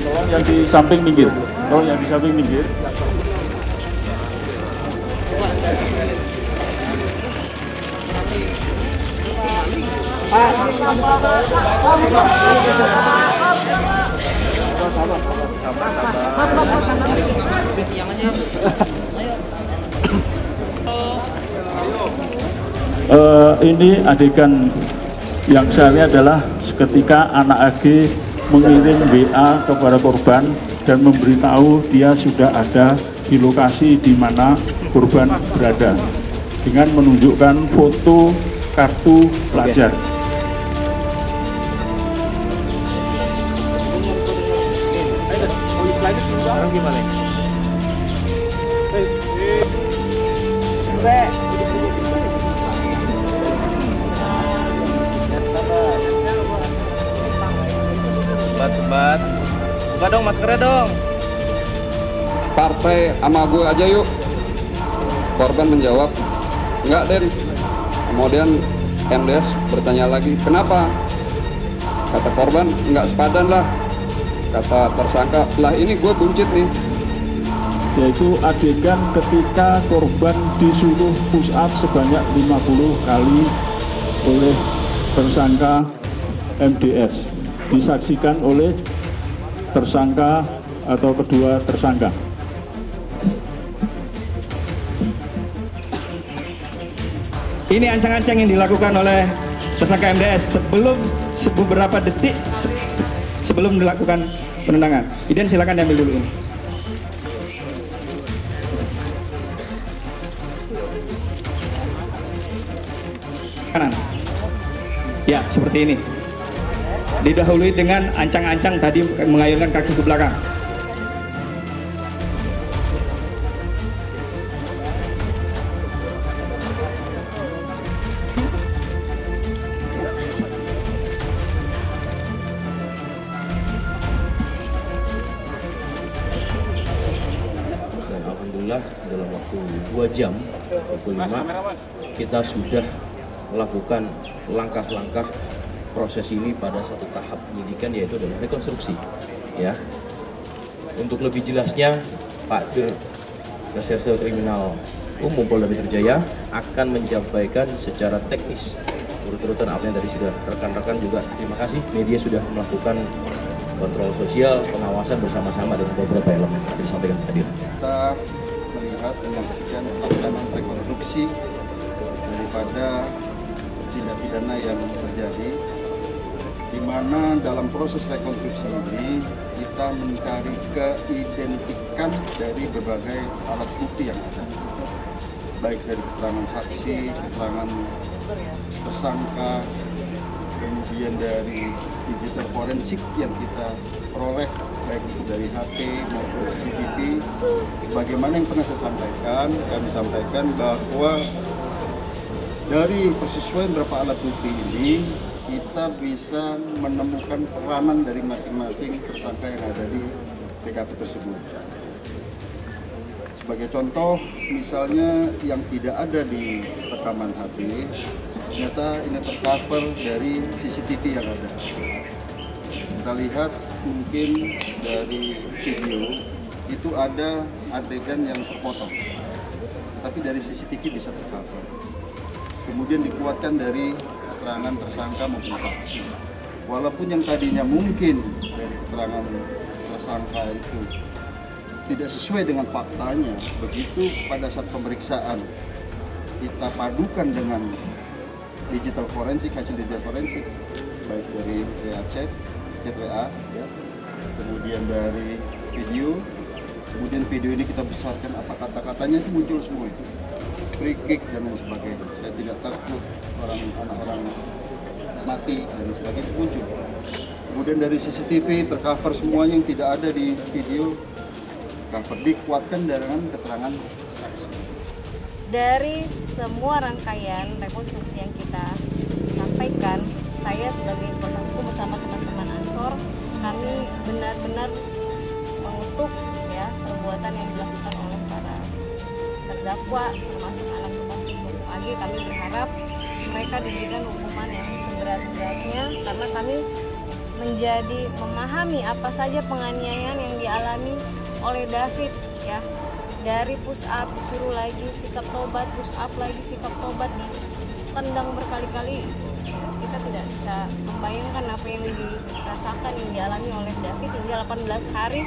Tolong yang di samping minggir. Tolong yang di samping minggir. Ini adegan yang saya lihat adalah ketika anak AG mengirim WA kepada korban dan memberitahu dia sudah ada di lokasi di mana korban berada dengan menunjukkan foto kartu pelajar. Sobat, buka dong maskernya dong. Partai sama gue aja yuk. Korban menjawab, enggak Den. Kemudian MDS bertanya lagi, kenapa? Kata korban, enggak sepadan lah. Kata tersangka, lah ini gue buncit nih. Yaitu adegan ketika korban disuruh push up sebanyak 50 kali oleh tersangka MDS, disaksikan oleh tersangka atau kedua tersangka. Ini ancang-ancang yang dilakukan oleh tersangka MDS beberapa detik sebelum dilakukan penendangan. Iden silakan diambil dulu ini. Kanan. Ya, seperti ini. Didahului dengan ancang-ancang tadi mengayunkan kaki ke belakang. Dan alhamdulillah dalam waktu 2 jam, pukul 5, kita sudah melakukan langkah-langkah proses ini pada satu tahap penyidikan, yaitu adalah rekonstruksi. Ya, untuk lebih jelasnya, Pak Dir Reserse Kriminal Umum Polda Metro Jaya akan menyampaikan secara teknis urut-urutan apa yang tadi sudah rekan-rekan juga. Terima kasih media sudah melakukan kontrol sosial, pengawasan bersama-sama dengan beberapa elemen yang disampaikan hadir. Kita melihat dan menyaksikan pelaksanaan rekonstruksi daripada tindak pidana yang terjadi, di mana dalam proses rekonstruksi ini kita mencari keidentikan dari berbagai alat bukti yang ada, baik dari keterangan saksi, keterangan tersangka, kemudian dari digital forensik yang kita peroleh baik itu dari HP maupun CCTV. Sebagaimana yang pernah saya sampaikan, kami sampaikan bahwa dari persesuaian beberapa alat bukti ini, kita bisa menemukan peranan dari masing-masing tersangka yang ada di TKP tersebut. Sebagai contoh, misalnya yang tidak ada di rekaman HP, ternyata ini tercover dari CCTV yang ada. Kita lihat mungkin dari video itu ada adegan yang terpotong, tapi dari CCTV bisa tercover. Kemudian dikuatkan dari keterangan tersangka maupun saksi. Walaupun yang tadinya mungkin dari keterangan tersangka itu tidak sesuai dengan faktanya, begitu pada saat pemeriksaan kita padukan dengan digital forensik, hasil digital forensik, baik dari chat WA, ya, kemudian dari video, kemudian video ini kita besarkan, apa kata-katanya itu muncul semua itu. Free kick dan lain sebagainya. Saya tidak takut anak-orang mati dan sebagainya muncul. Kemudian dari CCTV tercover semuanya yang tidak ada di video, cover dikuatkan dengan keterangan saksi. Dari semua rangkaian rekonstruksi yang kita sampaikan, saya sebagai kuasa hukum bersama teman-teman Ansor, kami benar-benar mengutuk ya perbuatan yang dilakukan oleh para terdakwa termasuk anak Bupati AG. Kami berharap mereka diberikan hukuman yang seberat-beratnya karena kami menjadi memahami apa saja penganiayaan yang dialami oleh David ya. Dari push up disuruh lagi sikap tobat, push up lagi sikap tobat, ditendang berkali-kali. Kita tidak bisa membayangkan apa yang dirasakan, yang dialami oleh David hingga 18 hari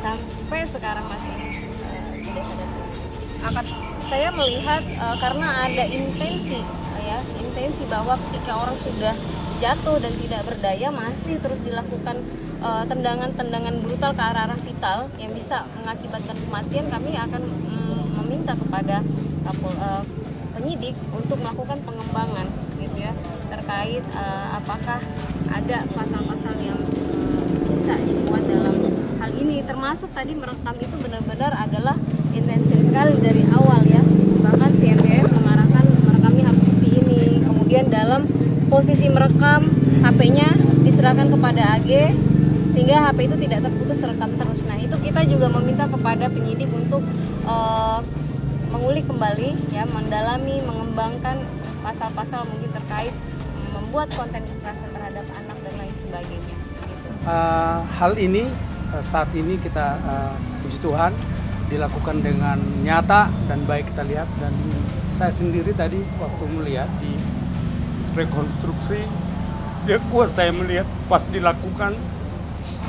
sampai sekarang masih tidak sadar. Saya melihat karena ada intensi ya, intensi bahwa ketika orang sudah jatuh dan tidak berdaya masih terus dilakukan tendangan-tendangan brutal ke arah vital yang bisa mengakibatkan kematian, kami akan meminta kepada penyidik untuk melakukan pengembangan gitu ya, terkait apakah ada pasal-pasal yang bisa dimuat dalam hal ini, termasuk tadi merekam itu benar-benar adalah intention sekali dari awal ya, bahkan si MDS mengarahkan merekamnya harus seperti ini, kemudian dalam posisi merekam HP-nya diserahkan kepada AG sehingga HP itu tidak terputus, terekam terus. Nah itu kita juga meminta kepada penyidik untuk mengulik kembali ya, mendalami, mengembangkan pasal-pasal mungkin terkait membuat konten kekerasan terhadap anak dan lain sebagainya gitu. Hal ini saat ini kita puji Tuhan dilakukan dengan nyata dan baik kita lihat, dan saya sendiri tadi waktu melihat di rekonstruksi dia kuat, saya melihat pas dilakukan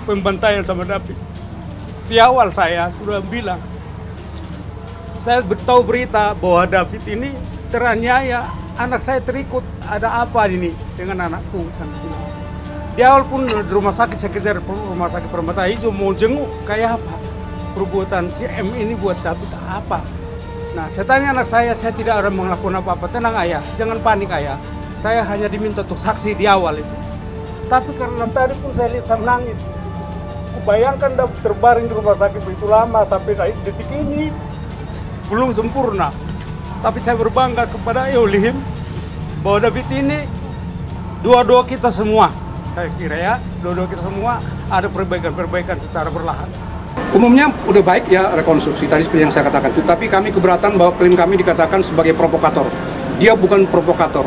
pembantaian sama David. Di awal saya sudah bilang, saya tahu berita bahwa David ini teraniaya, anak saya terikut, ada apa ini dengan anakku? Kan bilang. Di awal pun di rumah sakit, saya kejar rumah sakit Permata Hijau mau jenguk, kayak apa perbuatan si M ini buat David apa? Nah saya tanya anak saya tidak ada melakukan apa-apa, tenang ayah, jangan panik ayah. Saya hanya diminta untuk saksi di awal itu. Tapi karena tadi pun saya lihat saya menangis. Bayangkan David terbaring di rumah sakit begitu lama sampai detik ini belum sempurna. Tapi saya berbangga kepada Eulihim bahwa David ini doa-doa kita semua. Saya kira ya, doa-doa kita semua ada perbaikan-perbaikan secara perlahan. Umumnya udah baik ya rekonstruksi tadi seperti yang saya katakan itu, tapi kami keberatan bahwa klaim kami dikatakan sebagai provokator. Dia bukan provokator.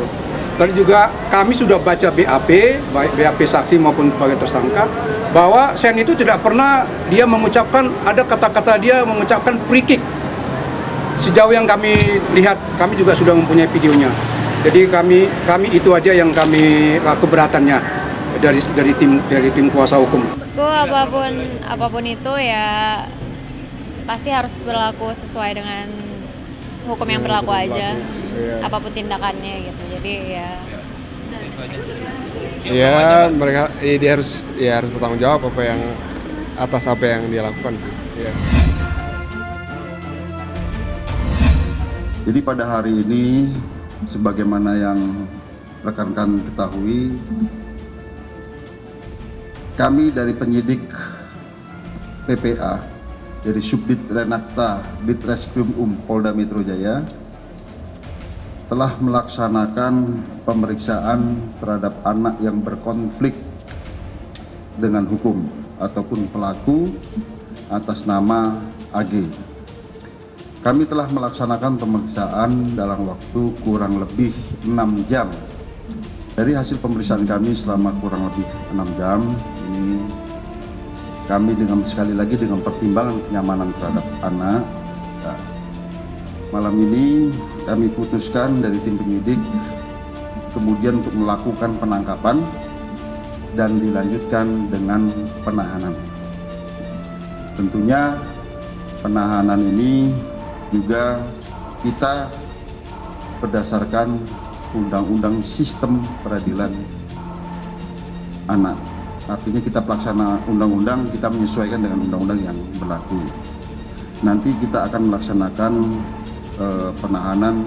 Tadi juga kami sudah baca BAP, baik BAP saksi maupun sebagai tersangka, bahwa Sen itu tidak pernah dia mengucapkan, ada kata-kata dia mengucapkan free kick. Sejauh yang kami lihat, kami juga sudah mempunyai videonya. Jadi kami itu aja yang kami keberatannya dari tim kuasa hukum. Apapun itu ya pasti harus berlaku sesuai dengan hukum yang berlaku aja. Apapun tindakannya gitu. Jadi ya mereka dia harus bertanggung jawab atas apa yang dia lakukan sih. Ya. Jadi pada hari ini sebagaimana yang rekan-rekan ketahui, kami dari penyidik PPA dari Subdit Renakta Ditreskrim Polda Metro Jaya telah melaksanakan pemeriksaan terhadap anak yang berkonflik dengan hukum ataupun pelaku atas nama AG. Kami telah melaksanakan pemeriksaan dalam waktu kurang lebih 6 jam. Dari hasil pemeriksaan kami selama kurang lebih 6 jam ini, kami sekali lagi dengan pertimbangan kenyamanan terhadap anak, malam ini kami putuskan dari tim penyidik kemudian untuk melakukan penangkapan dan dilanjutkan dengan penahanan. Tentunya penahanan ini juga kita berdasarkan Undang-Undang Sistem Peradilan Anak. Artinya kita pelaksana undang-undang, kita menyesuaikan dengan undang-undang yang berlaku. Nanti kita akan melaksanakan penahanan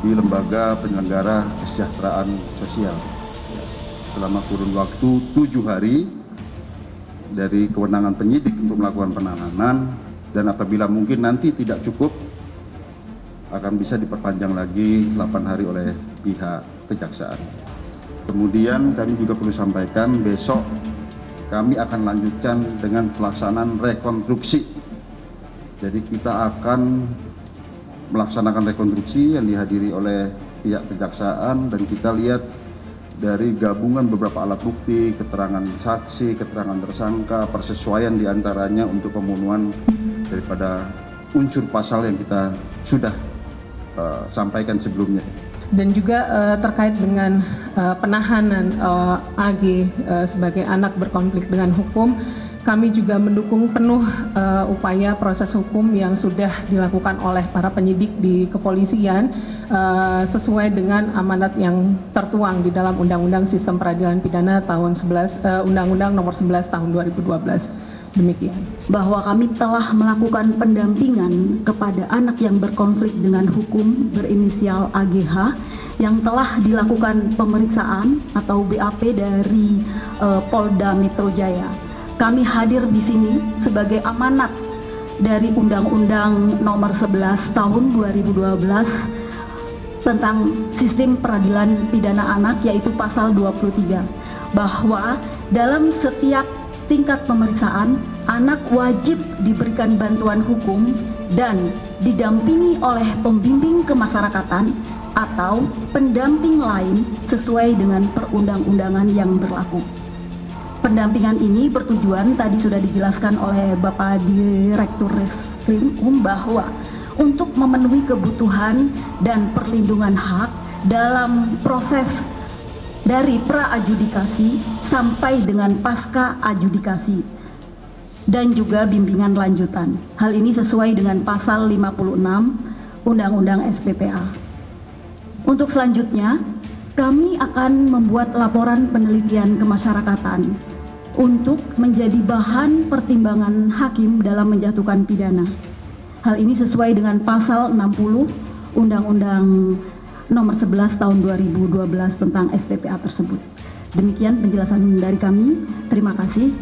di Lembaga Penyelenggara Kesejahteraan Sosial selama kurun waktu 7 hari dari kewenangan penyidik untuk melakukan penahanan, dan apabila mungkin nanti tidak cukup akan bisa diperpanjang lagi 8 hari oleh pihak kejaksaan. Kemudian kami juga perlu sampaikan besok kami akan lanjutkan dengan pelaksanaan rekonstruksi. Jadi kita akan melaksanakan rekonstruksi yang dihadiri oleh pihak kejaksaan, dan kita lihat dari gabungan beberapa alat bukti, keterangan saksi, keterangan tersangka, persesuaian diantaranya untuk pembunuhan daripada unsur pasal yang kita sudah sampaikan sebelumnya. Dan juga terkait dengan penahanan AG sebagai anak berkonflik dengan hukum, kami juga mendukung penuh upaya proses hukum yang sudah dilakukan oleh para penyidik di kepolisian sesuai dengan amanat yang tertuang di dalam Undang-Undang Sistem Peradilan Pidana tahun Undang-Undang Nomor 11 Tahun 2012. Demikian. Bahwa kami telah melakukan pendampingan kepada anak yang berkonflik dengan hukum berinisial AGH yang telah dilakukan pemeriksaan atau BAP dari Polda Metro Jaya. Kami hadir di sini sebagai amanat dari Undang-Undang Nomor 11 Tahun 2012 tentang Sistem Peradilan Pidana Anak, yaitu pasal 23, bahwa dalam setiap tingkat pemeriksaan anak wajib diberikan bantuan hukum dan didampingi oleh pembimbing kemasyarakatan atau pendamping lain sesuai dengan perundang-undangan yang berlaku. Pendampingan ini bertujuan, tadi sudah dijelaskan oleh Bapak Direktur Reskrim bahwa untuk memenuhi kebutuhan dan perlindungan hak dalam proses dari pra-adjudikasi sampai dengan pasca adjudikasi dan juga bimbingan lanjutan. Hal ini sesuai dengan pasal 56 Undang-Undang SPPA. Untuk selanjutnya, kami akan membuat laporan penelitian kemasyarakatan untuk menjadi bahan pertimbangan hakim dalam menjatuhkan pidana. Hal ini sesuai dengan pasal 60 Undang-Undang Nomor 11 Tahun 2012 tentang SPPA tersebut. Demikian penjelasan dari kami. Terima kasih.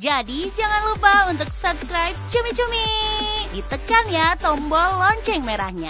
Jadi jangan lupa untuk subscribe Cumi Cumi. Ditekan ya tombol lonceng merahnya.